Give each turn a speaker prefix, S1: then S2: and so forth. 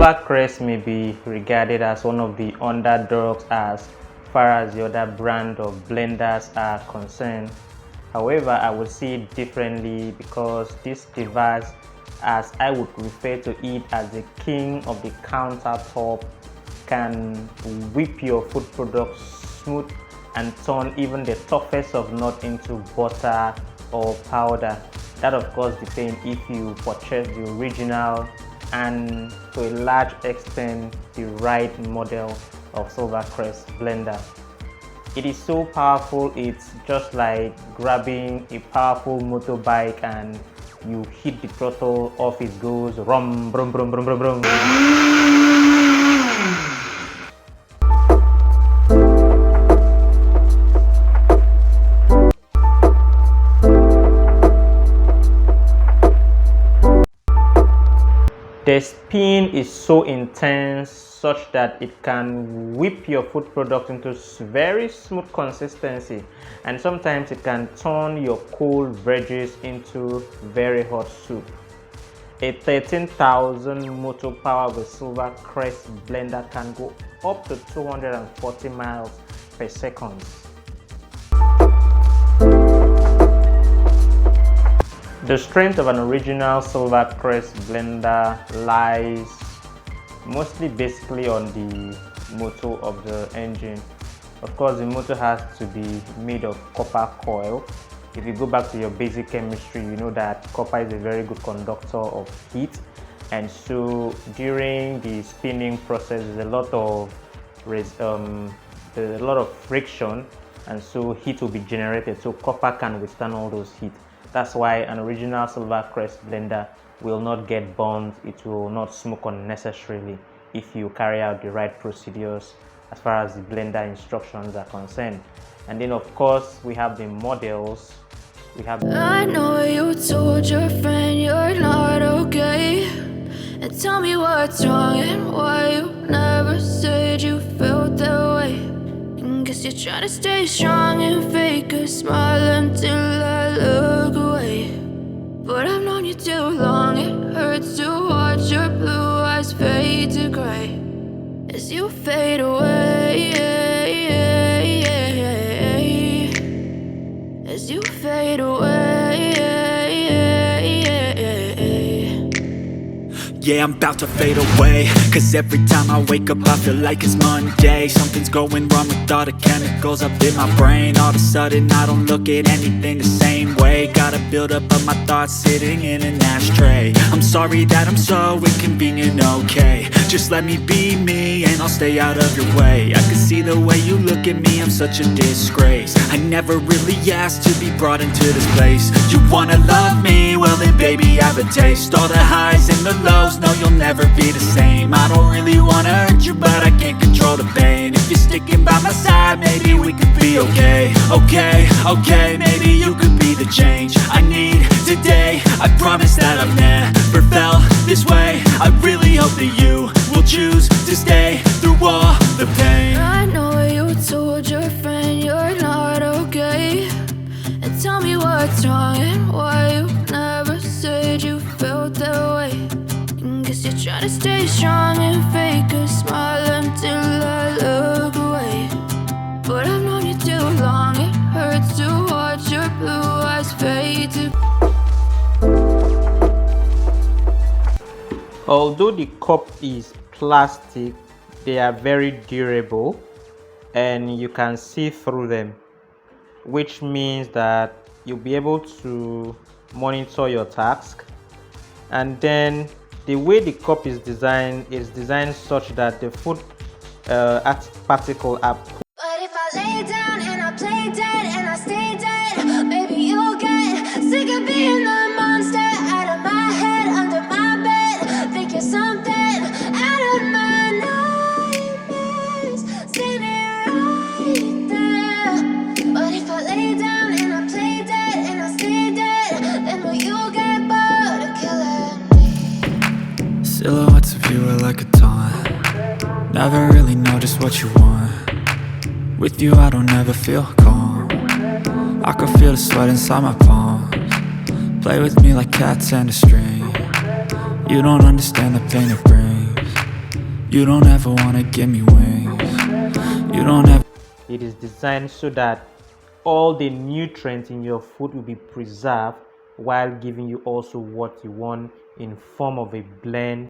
S1: Silver crest may be regarded as one of the underdogs as far as the other brand of blenders are concerned. However, I would see it differently because this device, as I would refer to it as the king of the countertop, can whip your food products smooth and turn even the toughest of nuts into butter or powder. That of course depends if you purchase the original and to a large extent the right model of Silvercrest blender. It is so powerful, it's just like grabbing a powerful motorbike and you hit the throttle, off it goes, rum brum brum brum brum brum. The spin is so intense such that it can whip your food product into very smooth consistency, and sometimes it can turn your cold veggies into very hot soup. A 13,000 motor power with Silvercrest blender can go up to 240 miles per second. The strength of an original Silvercrest blender lies mostly basically on the motor of the engine. Of course, the motor has to be made of copper coil. If you go back to your basic chemistry, you know that copper is a very good conductor of heat, and so during the spinning process there's a lot of friction, and so heat will be generated, so copper can withstand all those heat. That's why an original Silvercrest blender will not get burned, it will not smoke unnecessarily if you carry out the right procedures as far as the blender instructions are concerned. And then of course we have the models.
S2: I know you told your friend you're not okay, and tell me what's wrong and why you never said you felt that way. And guess you're trying to stay strong and fake a smile until I look away. But I've known you too long, it hurts to watch your blue eyes fade to gray as you fade away, as you fade away.
S3: Yeah, I'm about to fade away, cause every time I wake up I feel like it's Monday. Something's going wrong with all the chemicals up in my brain. All of a sudden I don't look at anything the same way. Got a buildup of my thoughts sitting in an ashtray. I'm sorry that I'm so inconvenient, okay. Just let me be me and I'll stay out of your way. I can see the way you look at me, I'm such a disgrace. I never really asked to be brought into this place. You wanna love me? Well then baby have a taste. All the highs and the lows, no you'll never be the same. I don't really wanna hurt you but I can't control the pain. If you're sticking by my side maybe we could be okay. Okay, maybe you could be the change I need today. I promise that I've never felt this way. I really hope that you will choose to stay through all the pain.
S2: I know you told your friend you're not okay, and tell me what's wrong and why you never said you felt that way. And guess you're trying to stay strong and fake a smile until I look away. But I've known you too long, it hurts to watch your blue eyes fade to.
S1: Although the cup is plastic, they are very durable and you can see through them, which means that you'll be able to monitor your task. And then the way the cup is designed such that the food particles are.
S2: But if I lay down and I play dead and I stay dead, maybe you'll get sick of being the monster out of my head, under my bed. Think you're something out of my nightmares, standing right there. But if I lay down and I play dead and I stay dead, then will you get bored of killing me?
S3: Silhouettes of you are like a taunt. Never really know just what you want. With you I don't ever feel calm. I can feel the sweat inside my palms. Play with me like cats and a string. You don't understand the pain it brings. You don't ever wanna give me wings. You don't ever.
S1: It is designed so that all the nutrients in your food will be preserved while giving you also what you want in form of a blend